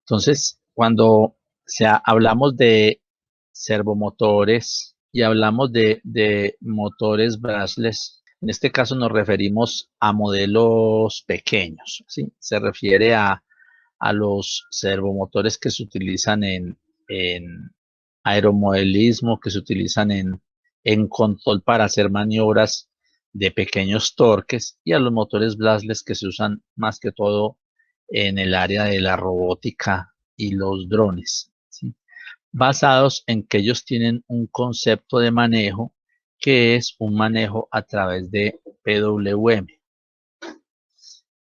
Entonces, cuando hablamos de servomotores y hablamos de motores brushless, en este caso nos referimos a modelos pequeños, ¿sí? Se refiere a los servomotores que se utilizan en aeromodelismo, que se utilizan en control para hacer maniobras de pequeños torques, y a los motores brushless que se usan más que todo en el área de la robótica y los drones, ¿sí? Basados en que ellos tienen un concepto de manejo que es un manejo a través de PWM.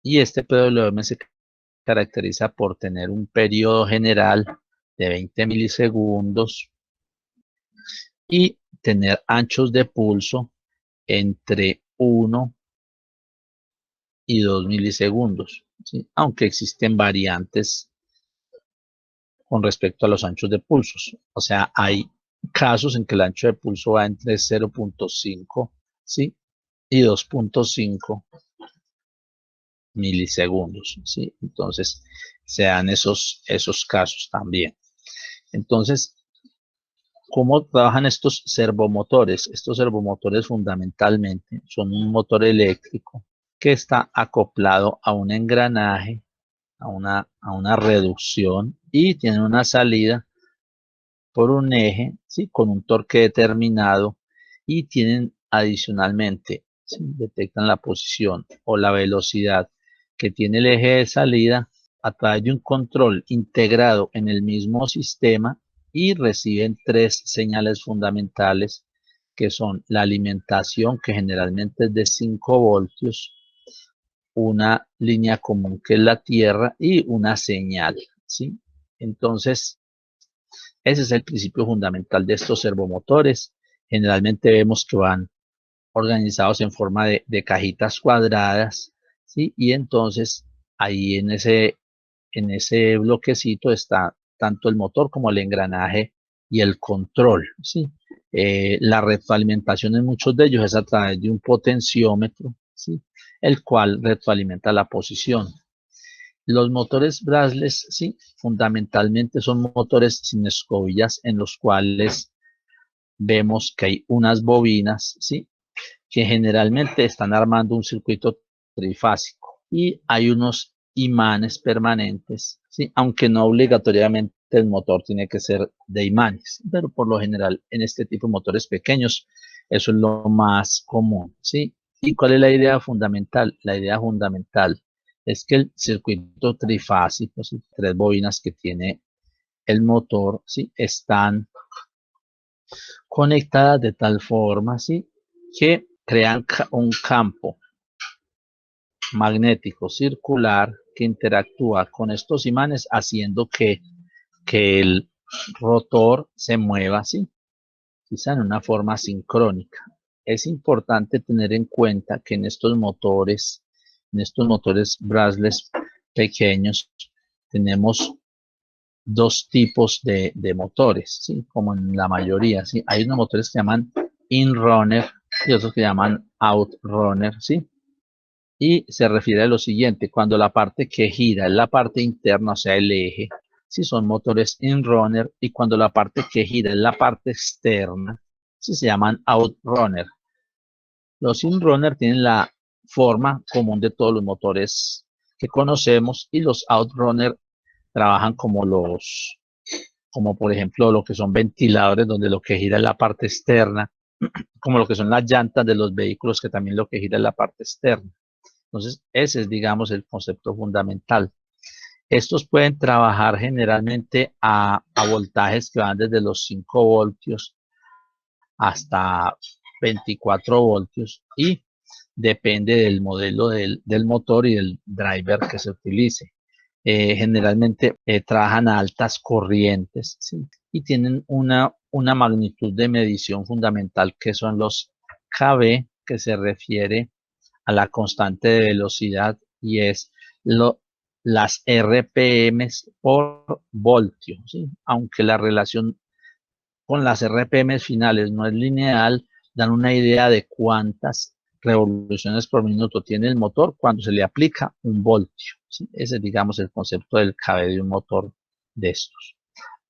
Y este PWM se caracteriza por tener un periodo general de 20 milisegundos y tener anchos de pulso entre 1 y 2 milisegundos, ¿sí? Aunque existen variantes con respecto a los anchos de pulsos. O sea, hay casos en que el ancho de pulso va entre 0.5, ¿sí? y 2.5 milisegundos, ¿sí? Entonces, se dan esos casos también. Entonces, ¿cómo trabajan estos servomotores? Estos servomotores fundamentalmente son un motor eléctrico que está acoplado a un engranaje, a una reducción, y tiene una salida por un eje, ¿sí? Con un torque determinado, y tienen adicionalmente, ¿sí? Detectan la posición o la velocidad que tiene el eje de salida a través de un control integrado en el mismo sistema, y reciben tres señales fundamentales que son la alimentación, que generalmente es de 5 voltios, una línea común que es la tierra y una señal, ¿sí? Entonces, ese es el principio fundamental de estos servomotores. Generalmente vemos que van organizados en forma de cajitas cuadradas, ¿sí? Y entonces ahí en ese bloquecito está tanto el motor como el engranaje y el control, ¿sí? La retroalimentación en muchos de ellos es a través de un potenciómetro, ¿sí? El cual retroalimenta la posición. Los motores brushless, sí, fundamentalmente son motores sin escobillas, en los cuales vemos que hay unas bobinas, sí, que generalmente están armando un circuito trifásico, y hay unos imanes permanentes, sí, aunque no obligatoriamente el motor tiene que ser de imanes, pero por lo general en este tipo de motores pequeños eso es lo más común, sí. ¿Y cuál es la idea fundamental? La idea fundamental es que el circuito trifásico, ¿sí? Tres bobinas que tiene el motor, ¿sí? Están conectadas de tal forma, ¿sí? Que crean un campo magnético circular que interactúa con estos imanes, haciendo que el rotor se mueva así, quizá en una forma sincrónica. Es importante tener en cuenta que en estos motores brushless pequeños, tenemos dos tipos de motores, ¿sí? Como en la mayoría, ¿sí? Hay unos motores que llaman in-runner y otros que llaman out-runner, ¿sí? Y se refiere a lo siguiente: cuando la parte que gira es la parte interna, o sea, el eje, si son motores in-runner, y cuando la parte que gira es la parte externa, si se llaman out-runner. Los in-runner tienen la forma común de todos los motores que conocemos, y los out-runner trabajan como por ejemplo lo que son ventiladores, donde lo que gira es la parte externa, como lo que son las llantas de los vehículos, que también lo que gira es la parte externa. Entonces, ese es, digamos, el concepto fundamental. Estos pueden trabajar generalmente a voltajes que van desde los 5 voltios hasta 24 voltios, y depende del modelo del motor y del driver que se utilice. Generalmente trabajan a altas corrientes, ¿sí? Y tienen una magnitud de medición fundamental, que son los KB, que se refiere a la constante de velocidad, y es las RPM por voltio, ¿sí? Aunque la relación con las RPM finales no es lineal, dan una idea de cuántas revoluciones por minuto tiene el motor cuando se le aplica un voltio, ¿sí? Ese es, digamos, el concepto del KB de un motor de estos.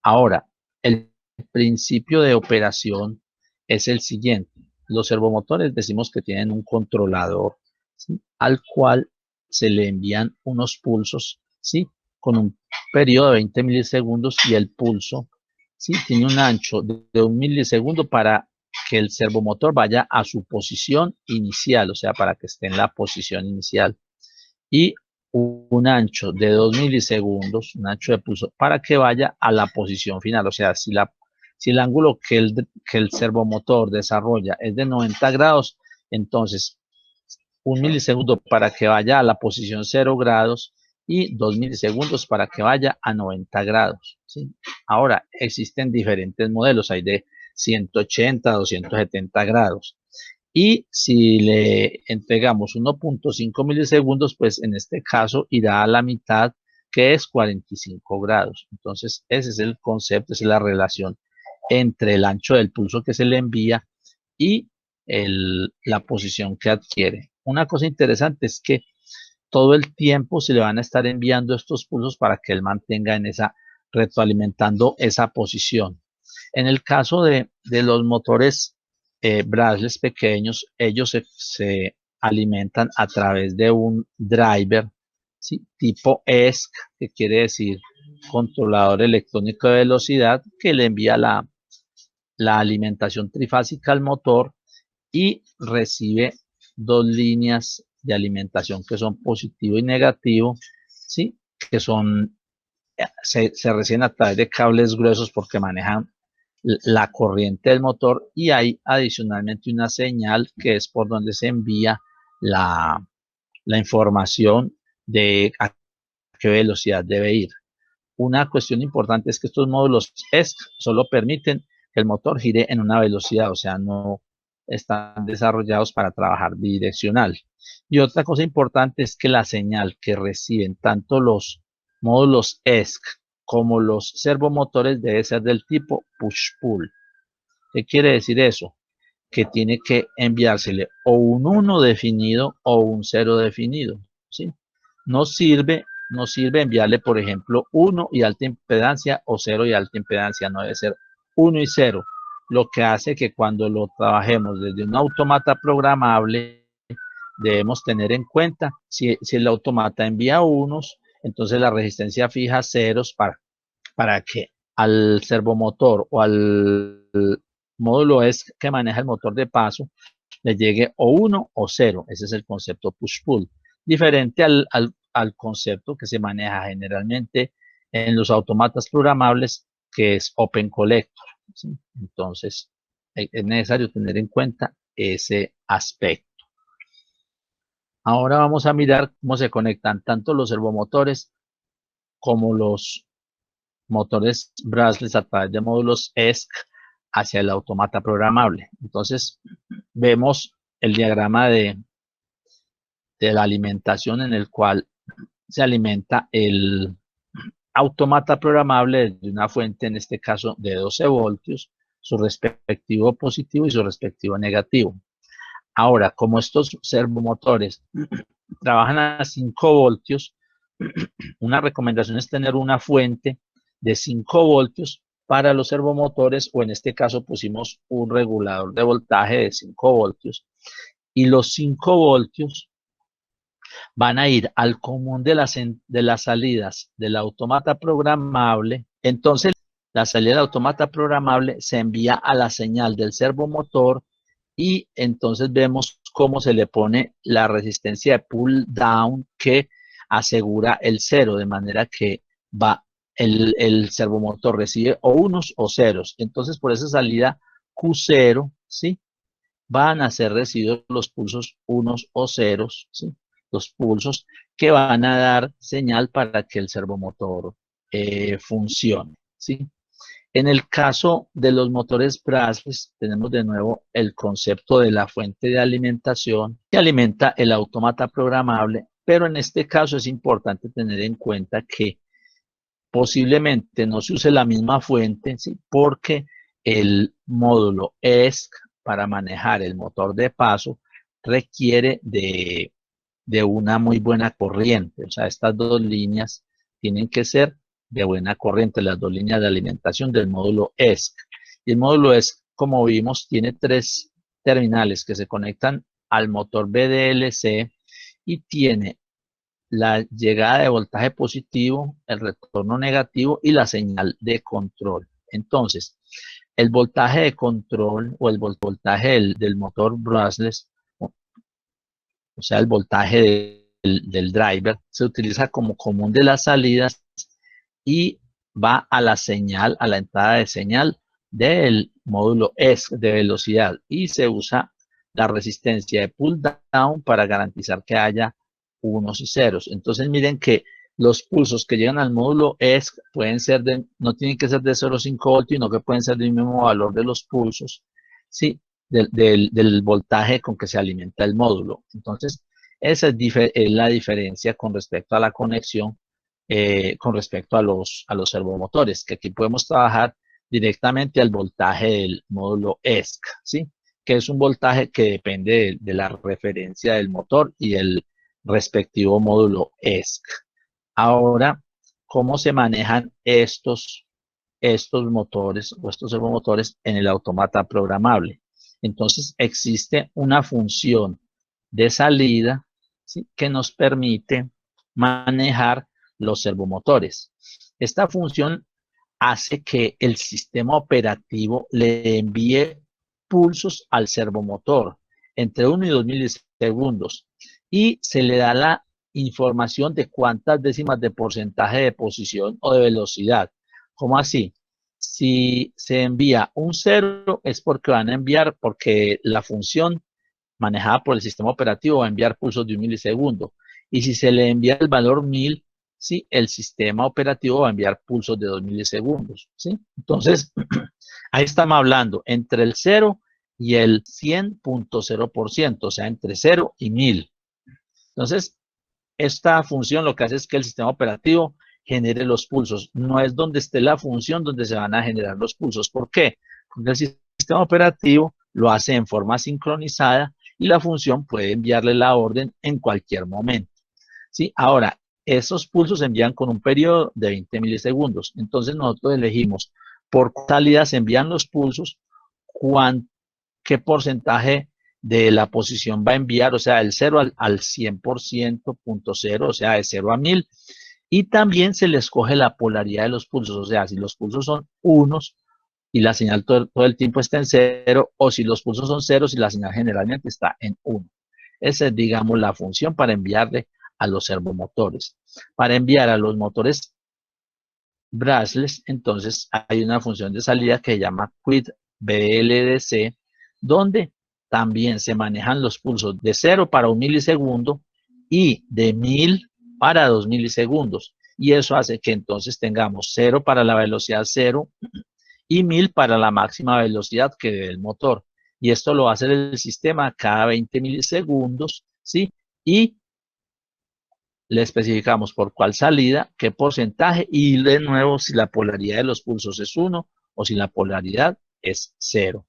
Ahora, el principio de operación es el siguiente. Los servomotores decimos que tienen un controlador, ¿sí?, al cual se le envían unos pulsos, ¿sí?, con un periodo de 20 milisegundos, y el pulso, ¿sí?, tiene un ancho de 1 milisegundo para que el servomotor vaya a su posición inicial, o sea, para que esté en la posición inicial, y un ancho de 2 milisegundos, un ancho de pulso, para que vaya a la posición final. O sea, si el ángulo que el servomotor desarrolla es de 90 grados, entonces 1 milisegundo para que vaya a la posición 0 grados y 2 milisegundos para que vaya a 90 grados, ¿sí? Ahora, existen diferentes modelos, hay de 180, 270 grados. Y si le entregamos 1.5 milisegundos, pues en este caso irá a la mitad, que es 45 grados. Entonces, ese es el concepto, esa es la relación entre el ancho del pulso que se le envía y la posición que adquiere. Una cosa interesante es que todo el tiempo se le van a estar enviando estos pulsos para que él mantenga en esa, retroalimentando esa posición. En el caso de los motores brushless pequeños, ellos se alimentan a través de un driver, ¿sí?, tipo ESC, que quiere decir controlador electrónico de velocidad, que le envía la alimentación trifásica al motor y recibe dos líneas de alimentación que son positivo y negativo, ¿sí?, que se reciben a través de cables gruesos porque manejan la corriente del motor, y hay adicionalmente una señal que es por donde se envía la información de a qué velocidad debe ir. Una cuestión importante es que estos módulos ESC solo permiten que el motor gire en una velocidad, o sea, no están desarrollados para trabajar bidireccional. Y otra cosa importante es que la señal que reciben tanto los módulos ESC como los servomotores debe ser del tipo push-pull. ¿Qué quiere decir eso? Que tiene que enviársele o un 1 definido o un 0 definido, ¿sí? No sirve enviarle, por ejemplo, 1 y alta impedancia o 0 y alta impedancia, no debe ser 1 y 0, lo que hace que cuando lo trabajemos desde un automata programable, debemos tener en cuenta si el automata envía unos, entonces la resistencia fija ceros para que al servomotor o al módulo es que maneja el motor de paso le llegue o 1 o 0. Ese es el concepto push-pull. Diferente al concepto que se maneja generalmente en los automatas programables, que es Open Collector, ¿sí? Entonces, es necesario tener en cuenta ese aspecto. Ahora vamos a mirar cómo se conectan tanto los servomotores como los motores brushless a través de módulos ESC hacia el automata programable. Entonces, vemos el diagrama de la alimentación, en el cual se alimenta el automata programable de una fuente, en este caso de 12 voltios, su respectivo positivo y su respectivo negativo. Ahora, como estos servomotores trabajan a 5 voltios, una recomendación es tener una fuente de 5 voltios para los servomotores, o en este caso pusimos un regulador de voltaje de 5 voltios, y los 5 voltios van a ir al común de las salidas del automata programable. Entonces, la salida del automata programable se envía a la señal del servomotor, y entonces vemos cómo se le pone la resistencia de pull down que asegura el 0, de manera que va el servomotor recibe o unos o ceros. Entonces, por esa salida Q0, ¿sí?, van a ser recibidos los pulsos unos o ceros, ¿sí?, los pulsos que van a dar señal para que el servomotor funcione, ¿sí? En el caso de los motores brushless, tenemos de nuevo el concepto de la fuente de alimentación que alimenta el automata programable, pero en este caso es importante tener en cuenta que posiblemente no se use la misma fuente, ¿sí?, porque el módulo ESC para manejar el motor de paso requiere de una muy buena corriente. O sea, estas dos líneas tienen que ser de buena corriente, las dos líneas de alimentación del módulo ESC. Y el módulo ESC, como vimos, tiene 3 terminales que se conectan al motor BDLC y tiene la llegada de voltaje positivo, el retorno negativo y la señal de control. Entonces, el voltaje de control o el voltaje del motor brushless, o sea, el voltaje del driver, se utiliza como común de las salidas y va a la señal, a la entrada de señal del módulo ESC de velocidad y se usa la resistencia de pull down para garantizar que haya unos y ceros. Entonces miren que los pulsos que llegan al módulo ESC pueden ser no tienen que ser de 0,5 voltios, sino que pueden ser del mismo valor de los pulsos, ¿sí? Del voltaje con que se alimenta el módulo. Entonces, esa es la diferencia con respecto a la conexión, con respecto a los servomotores, que aquí podemos trabajar directamente al voltaje del módulo ESC, ¿sí? Que es un voltaje que depende de la referencia del motor y el respectivo módulo ESC. Ahora, ¿cómo se manejan estos motores o estos servomotores en el automata programable? Entonces, existe una función de salida, ¿sí?, que nos permite manejar los servomotores. Esta función hace que el sistema operativo le envíe pulsos al servomotor entre 1 y 2 milisegundos y se le da la información de cuántas décimas de porcentaje de posición o de velocidad. ¿Cómo así? Si se envía un 0 es porque van a enviar, porque la función manejada por el sistema operativo va a enviar pulsos de 1 milisegundo. Y si se le envía el valor 1000, ¿sí?, el sistema operativo va a enviar pulsos de 2 milisegundos, ¿sí? Entonces, ahí estamos hablando entre el 0 y el 100.0%, o sea, entre 0 y 1000. Entonces, esta función lo que hace es que el sistema operativo genere los pulsos. No es donde esté la función donde se van a generar los pulsos. ¿Por qué? Porque el sistema operativo lo hace en forma sincronizada y la función puede enviarle la orden en cualquier momento, ¿sí? Ahora, esos pulsos se envían con un periodo de 20 milisegundos. Entonces nosotros elegimos por salida se envían los pulsos, qué porcentaje de la posición va a enviar, o sea, del 0 al 100%.0, o sea, de 0 a 1000. Y también se le escoge la polaridad de los pulsos, o sea, si los pulsos son unos y la señal todo el tiempo está en 0, o si los pulsos son ceros y la señal generalmente está en 1. Esa es, digamos, la función para enviarle a los servomotores. Para enviar a los motores brushless, entonces hay una función de salida que se llama quit BLDC, donde también se manejan los pulsos de 0 para 1 milisegundo y de 1000 para 2 milisegundos. Y eso hace que entonces tengamos 0 para la velocidad 0 y 1000 para la máxima velocidad que dé el motor. Y esto lo va a hacer el sistema cada 20 milisegundos, ¿sí? Y le especificamos por cuál salida, qué porcentaje y de nuevo si la polaridad de los pulsos es 1 o si la polaridad es 0.